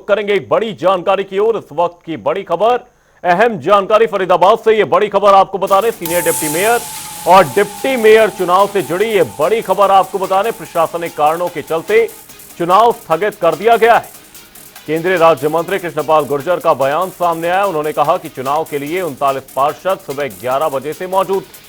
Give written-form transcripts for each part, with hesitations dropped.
करेंगे एक बड़ी जानकारी की ओर। इस वक्त की बड़ी खबर, अहम जानकारी फरीदाबाद से। ये बड़ी खबर आपको बता रहे, सीनियर डिप्टी मेयर और डिप्टी मेयर चुनाव से जुड़ी ये बड़ी खबर आपको बता रहे, प्रशासनिक कारणों के चलते चुनाव स्थगित कर दिया गया है। केंद्रीय राज्य मंत्री कृष्णपाल गुर्जर का बयान सामने आया। उन्होंने कहा कि चुनाव के लिए 39 पार्षद सुबह 11 बजे से मौजूद थे।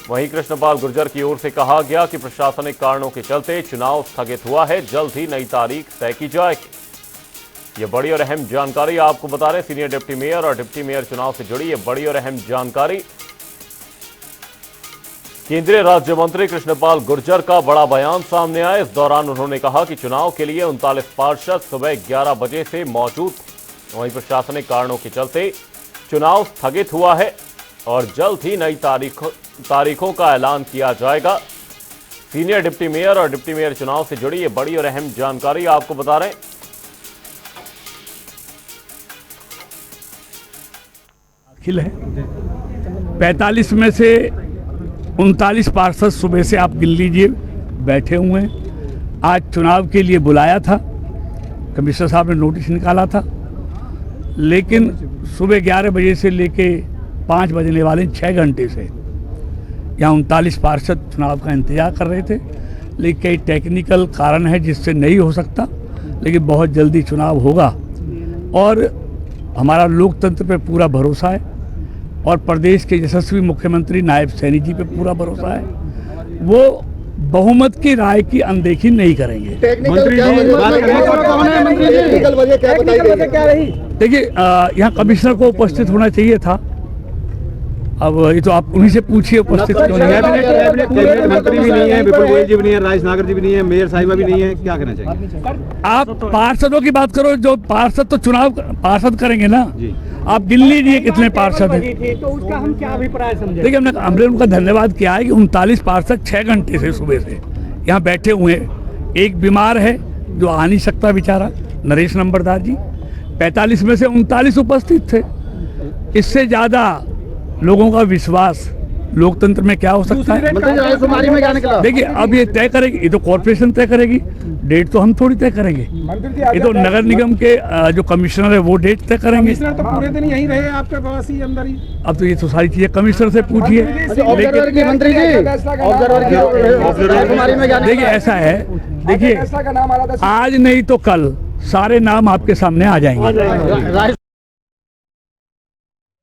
वहीं कृष्णपाल गुर्जर की ओर से कहा गया कि प्रशासनिक कारणों के चलते चुनाव स्थगित हुआ है, जल्द ही नई तारीख तय की जाएगी। ये बड़ी और अहम जानकारी आपको बता रहे, सीनियर डिप्टी मेयर और डिप्टी मेयर चुनाव से जुड़ी ये बड़ी और अहम जानकारी। केंद्रीय राज्य मंत्री कृष्णपाल गुर्जर का बड़ा बयान सामने आया। इस दौरान उन्होंने कहा कि चुनाव के लिए 39 पार्षद सुबह 11 बजे से मौजूद थे। वहीं प्रशासनिक कारणों के चलते चुनाव स्थगित हुआ है और जल्द ही नई तारीखों का ऐलान किया जाएगा। सीनियर डिप्टी मेयर और डिप्टी मेयर चुनाव से जुड़ी ये बड़ी और अहम जानकारी आपको बता रहे हैं। दाखिल है 45 में से 39 पार्षद सुबह से आप गिन लीजिए बैठे हुए हैं। आज चुनाव के लिए बुलाया था, कमिश्नर साहब ने नोटिस निकाला था, लेकिन सुबह 11 बजे से लेके 5 बजने वाले 6 घंटे से यहाँ 39 पार्षद चुनाव का इंतजार कर रहे थे। लेकिन कई टेक्निकल कारण है जिससे नहीं हो सकता, लेकिन बहुत जल्दी चुनाव होगा और हमारा लोकतंत्र पे पूरा भरोसा है और प्रदेश के यशस्वी मुख्यमंत्री नायब सैनी जी पे पूरा भरोसा है। वो बहुमत की राय की अनदेखी नहीं करेंगे। देखिए, यहाँ कमिश्नर को उपस्थित होना चाहिए था। अब ये तो आप उन्हीं से पूछिए उपस्थित क्यों नहीं है। मंत्री भी नहीं है, विपुल गोयल जी भी नहीं है, राजेश नागर जी भी नहीं है, मेयर साहिबा भी नहीं है, क्या कहना चाहिए? आप पार्षदों की बात करो, जो पार्षद तो चुनाव पार्षद करेंगे ना जी। आप गिन लीजिए कितने पार्षद हैं, तो उसका हम क्या अभिप्राय समझे। देखिए, हमने उनका धन्यवाद किया है कि 39 पार्षद 6 घंटे से सुबह से यहाँ बैठे हुए हैं। एक बीमार है जो आ नहीं सकता बेचारा, नरेश नंबरदार जी। 45 में से 39 उपस्थित थे। इससे ज्यादा लोगों का विश्वास लोकतंत्र में क्या हो सकता है। देखिए, अब ये तय करेगी, ये तो कॉर्पोरेशन तय करेगी, डेट तो हम थोड़ी तय करेंगे। ये तो नगर निगम के जो कमिश्नर है वो डेट तय करेंगे। तो पूरे दिन यहीं रहे आपके पास ही अंदर ही। अब तो ये तो सारी चीजें कमिश्नर से पूछिए। देखिए, ऐसा है, देखिए आज नहीं तो कल सारे नाम आपके सामने आ जाएंगे।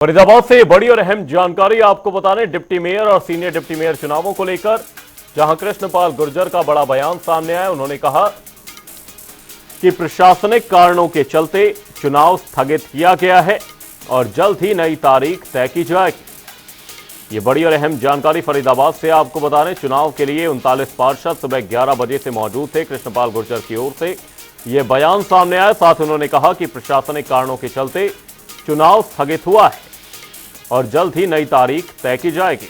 फरीदाबाद से बड़ी और अहम जानकारी आपको बता रहे, डिप्टी मेयर और सीनियर डिप्टी मेयर चुनावों को लेकर जहां कृष्णपाल गुर्जर का बड़ा बयान सामने आया। उन्होंने कहा कि प्रशासनिक कारणों के चलते चुनाव स्थगित किया गया है और जल्द ही नई तारीख तय की जाएगी। ये बड़ी और अहम जानकारी फरीदाबाद से आपको बता रहे, चुनाव के लिए 39 पार्षद सुबह 11 बजे से मौजूद थे। कृष्णपाल गुर्जर की ओर से यह बयान सामने आया। साथ उन्होंने कहा कि प्रशासनिक कारणों के चलते चुनाव स्थगित हुआ है और जल्द ही नई तारीख तय की जाएगी।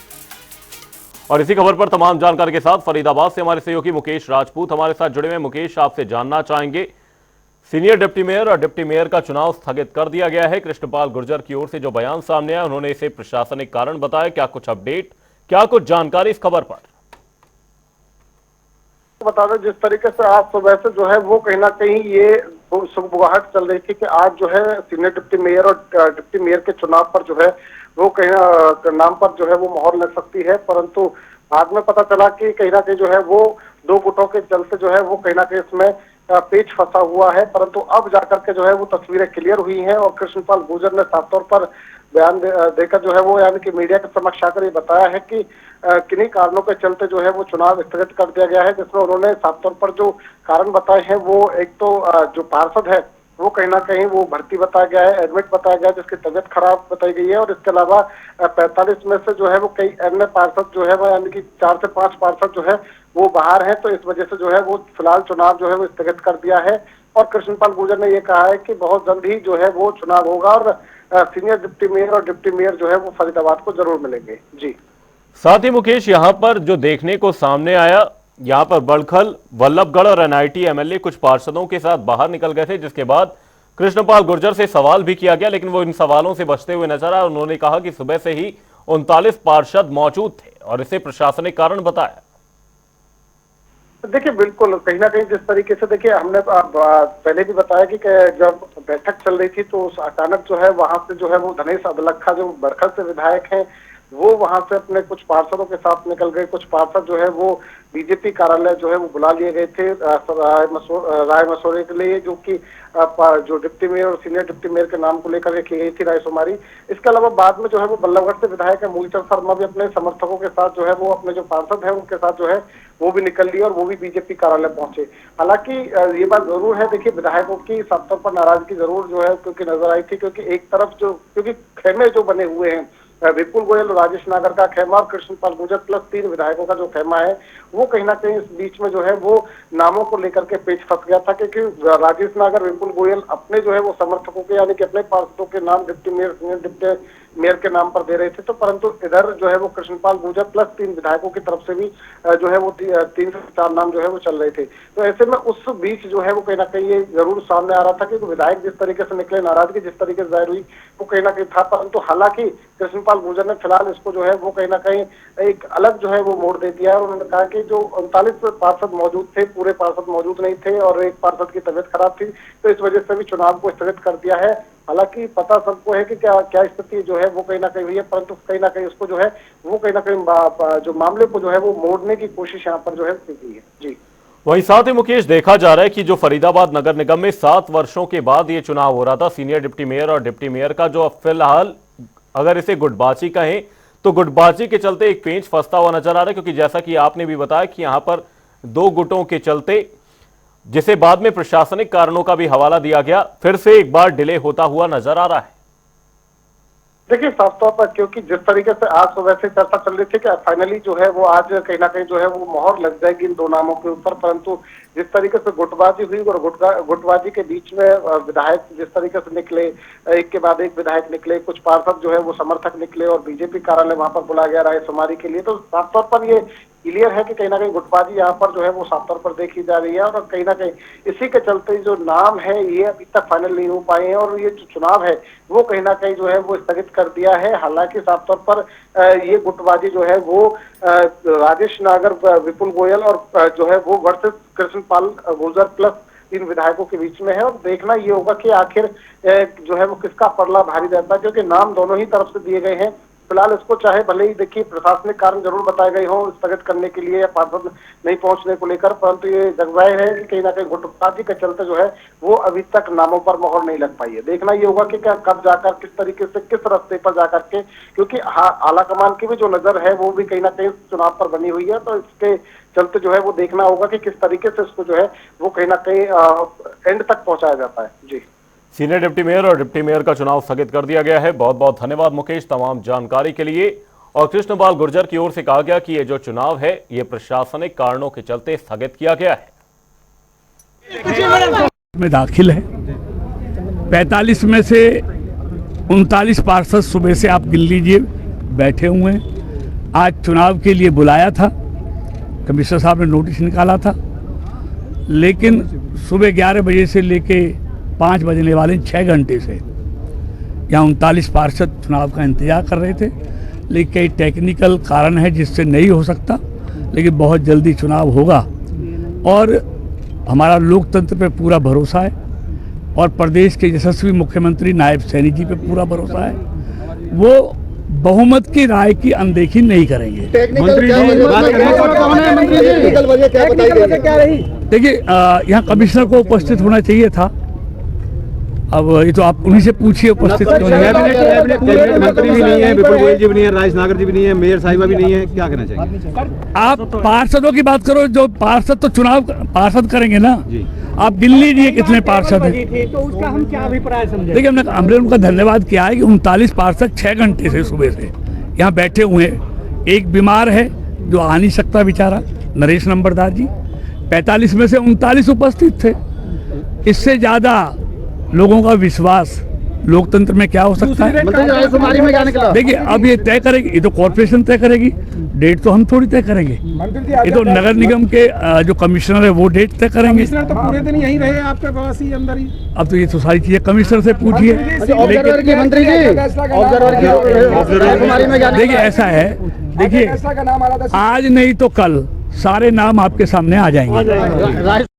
और इसी खबर पर तमाम जानकारी के साथ फरीदाबाद से हमारे सहयोगी मुकेश राजपूत हमारे साथ जुड़े हुए। मुकेश, आपसे जानना चाहेंगे, सीनियर डिप्टी मेयर और डिप्टी मेयर का चुनाव स्थगित कर दिया गया है। कृष्णपाल गुर्जर की ओर से जो बयान सामने आया, उन्होंने इसे प्रशासनिक कारण बताया। क्या कुछ अपडेट, क्या कुछ जानकारी इस खबर पर? बता दें, जिस तरीके से आज सुबह से जो है वो कहीं ना कहीं ये सुगबुगाहट चल रही थी कि आज जो है सीनियर डिप्टी मेयर और डिप्टी मेयर के चुनाव पर जो है वो कहीं नाम पर जो है वो मोहर लग सकती है, परंतु बाद में पता चला कि कहीं ना कहीं जो है वो 2 गुटों के चलते जो है वो कहीं ना कहीं इसमें पेच फंसा हुआ है। परंतु अब जाकर के जो है वो तस्वीरें क्लियर हुई हैं और कृष्णपाल गुर्जर ने साफ तौर पर बयान देकर जो है वो यानी कि मीडिया के समक्ष आकर ये बताया है कि किन्हीं कारणों के चलते जो है वो चुनाव स्थगित कर दिया गया है। जिसमें उन्होंने साफ तौर पर जो कारण बताए हैं वो एक तो जो पार्षद है वो कहीं ना कहीं वो भर्ती बताया गया है, एडमिट बताया गया है, जिसकी तबीयत खराब बताई गई है। और इसके अलावा 45 में से जो है वो कई अन्य पार्षद जो है वो यानी कि 4 से 5 पार्षद जो है वो बाहर हैं, तो इस वजह से जो है वो फिलहाल चुनाव जो है वो स्थगित कर दिया है। और कृष्णपाल गुर्जर ने ये कहा है कि बहुत जल्द ही जो है वो चुनाव होगा और सीनियर डिप्टी मेयर और डिप्टी मेयर जो है वो फरीदाबाद को जरूर मिलेंगे। जी, साथ ही मुकेश, यहाँ पर जो देखने को सामने आया, यहाँ पर बड़खल, वल्लभगढ़ और एनआईटी एमएलए कुछ पार्षदों के साथ बाहर निकल गए थे, जिसके बाद कृष्णपाल गुर्जर से सवाल भी किया गया, लेकिन वो इन सवालों से बचते हुए नजर आए। उन्होंने कहा कि सुबह से ही 39 पार्षद मौजूद थे और इसे प्रशासनिक कारण बताया। देखिए बिल्कुल कहीं ना कहीं जिस तरीके से देखिए हमने पहले भी बताया कि जब बैठक चल रही थी तो अचानक जो है वहां से जो है वो धनेश अदलखा जो बरखल से विधायक हैं वो वहां से अपने कुछ पार्षदों के साथ निकल गए। कुछ पार्षद जो है वो बीजेपी कार्यालय जो है वो बुला लिए गए थे राय मशवरे के लिए, जो कि जो डिप्टी मेयर और सीनियर डिप्टी मेयर के नाम को लेकर की गई थी रायशुमारी। इसके अलावा बाद में जो है वो बल्लभगढ़ से विधायक है मूलचंद शर्मा भी अपने समर्थकों के साथ जो है वो अपने जो पार्षद है उनके साथ जो है वो भी निकल लिए और वो भी बीजेपी कार्यालय पहुंचे। हालांकि ये बात जरूर है, देखिए विधायकों की साफ तौर पर नाराजगी जरूर जो है क्योंकि नजर आई थी, क्योंकि एक तरफ जो क्योंकि खेमे जो बने हुए हैं विपुल गोयल और राजेश नागर का खेमा और कृष्णपाल गुर्जर प्लस 3 विधायकों का जो खेमा है वो कहीं ना कहीं इस बीच में जो है वो नामों को लेकर के पेच फंस गया था, क्योंकि राजेश नागर विपुल गोयल अपने जो है वो समर्थकों के यानी कि अपने पार्षदों के नाम deputy mayor senior deputy mayor के नाम पर दे रहे थे, तो परंतु इधर जो है वो कृष्णपाल गुर्जर प्लस 3 विधायकों की तरफ से भी जो है वो 3 से 4 नाम जो है वो चल रहे थे। तो ऐसे में उस बीच जो है वो कहीं ना कहीं ये जरूर सामने आ रहा था कि विधायक जिस तरीके से निकले, नाराजगी जिस तरीके से जाहिर हुई वो कहीं ना कहीं था, परंतु हालांकि कृष्णपाल गुर्जर ने फिलहाल इसको जो है वो कहीं ना कहीं एक अलग जो है वो मोड़ दे दिया है। और उन्होंने कहा कि जो 39 पार्षद मौजूद थे पूरे पार्षद मौजूद नहीं थे और एक पार्षद की तबीयत खराब थी, तो इस वजह से भी चुनाव को स्थगित कर दिया है। हालांकि पता सबको है कि क्या स्थिति जो है वो कहीं ना कहीं हुई है, परंतु कहीं ना कहीं उसको जो है वो कहीं ना कहीं जो मामले को जो है वो मोड़ने की कोशिश यहाँ पर जो है की गई है। जी वहीं साथ ही मुकेश देखा जा रहा है कि जो फरीदाबाद नगर निगम में 7 वर्षों के बाद ये चुनाव हो रहा था सीनियर डिप्टी मेयर और डिप्टी मेयर का, जो अब फिलहाल अगर इसे गुटबाजी कहें तो गुटबाजी के चलते एक पेंच फंसता हुआ नजर आ रहा है, क्योंकि जैसा कि आपने भी बताया कि यहां पर 2 गुटों के चलते, जिसे बाद में प्रशासनिक कारणों का भी हवाला दिया गया, फिर से एक बार डिले होता हुआ नजर आ रहा है। देखिए साफ तौर पर क्योंकि जिस तरीके से आज सुबह से चर्चा चल रही थी कि फाइनली जो है वो आज कहीं ना कहीं जो है वो मोहर लग जाएगी इन 2 नामों के ऊपर, परंतु जिस तरीके से गुटबाजी हुई और गुटबाजी के बीच में विधायक जिस तरीके से निकले, एक के बाद एक विधायक निकले, कुछ पार्षद जो है वो समर्थक निकले और बीजेपी कार्यालय वहां पर बुलाया गया रायशुमारी के लिए, तो साफ तौर पर ये क्लियर है कि कहीं ना कहीं गुटबाजी यहाँ पर जो है वो साफ तौर पर देखी जा रही है। और कहीं ना कहीं इसी के चलते जो नाम है ये अभी तक फाइनल नहीं हो पाए हैं और ये जो चुनाव है वो कहीं ना कहीं जो है वो स्थगित कर दिया है। हालांकि साफ तौर पर ये गुटबाजी जो है वो राजेश नागर विपुल गोयल और जो है वो वर्सेस कृष्णपाल गुर्जर प्लस 3 विधायकों के बीच में है, और देखना ये होगा कि आखिर जो है वो किसका पलड़ा भारी रहता है, क्योंकि नाम दोनों ही तरफ से दिए गए हैं। फिलहाल इसको चाहे भले ही देखिए प्रशासनिक कारण जरूर बताए गए हों स्थगित करने के लिए या पार्षद नहीं पहुंचने को लेकर, परंतु ये जगजाहिर है कि कहीं ना कहीं गुटबाजी के चलते जो है वो अभी तक नामों पर मोहर नहीं लग पाई है। देखना ये होगा कि क्या कब जाकर किस तरीके से किस रास्ते पर जाकर के, क्योंकि आला कमान की भी जो नजर है वो भी कहीं ना कहीं चुनाव पर बनी हुई है, तो इसके चलते जो है वो देखना होगा कि किस तरीके से इसको जो है वो कहीं ना कहीं एंड तक पहुंचाया जाता है। जी सीनियर डिप्टी मेयर और डिप्टी मेयर का चुनाव स्थगित कर दिया गया है। बहुत बहुत धन्यवाद मुकेश तमाम जानकारी के लिए। और कृष्णपाल गुर्जर की ओर से कहा गया कि ये जो चुनाव है ये प्रशासनिक कारणों के चलते स्थगित किया गया है। में दाखिल है 45 में से 39 पार्षद सुबह से आप गिन लीजिए बैठे हुए हैं। आज चुनाव के लिए बुलाया था, कमिश्नर साहब ने नोटिस निकाला था, लेकिन सुबह 11 बजे से लेके 5 बजने वाले 6 घंटे से यहाँ 39 पार्षद चुनाव का इंतजार कर रहे थे, लेकिन कई टेक्निकल कारण है जिससे नहीं हो सकता, लेकिन बहुत जल्दी चुनाव होगा और हमारा लोकतंत्र पे पूरा भरोसा है और प्रदेश के यशस्वी मुख्यमंत्री नायब सैनी जी पे पूरा भरोसा है। वो बहुमत की राय की अनदेखी नहीं करेंगे। देखिए यहाँ कमिश्नर को उपस्थित होना चाहिए था, अब ये तो आप उन्हीं से पूछिए उपस्थित मंत्री भी नहीं है, विपुल गोयल जी भी नहीं है, राजेश नागर जी भी नहीं है, मेयर साहिबा भी नहीं है, क्या कहना चाहिए? आप पार्षदों की बात करो, जो पार्षद तो चुनाव पार्षद करेंगे ना जी। आप गिन लीजिए कितने पार्षद हैं, तो उसका हम क्या अभिप्राय समझे? देखिए हमने उनका धन्यवाद किया है कि 39 पार्षद 6 घंटे से सुबह से यहाँ बैठे हुए हैं। एक बीमार है जो आ नहीं सकता बेचारा, नरेश नंबरदार जी, 45 में से 39 उपस्थित थे। इससे ज्यादा लोगों का विश्वास लोकतंत्र में क्या हो सकता है? देखिए अब ये तय करेगी, ये तो कॉर्पोरेशन तय करेगी, डेट तो हम थोड़ी तय करेंगे, ये तो नगर निगम के जो कमिश्नर है वो डेट तय करेंगे। कमिश्नर तो पूरे दिन यहीं रहे आपके पास ही अंदर ही। अब तो ये तो सारी चीजें कमिश्नर से पूछिए। देखिए ऐसा है, देखिए आज नहीं तो कल सारे नाम आपके सामने आ जाएंगे।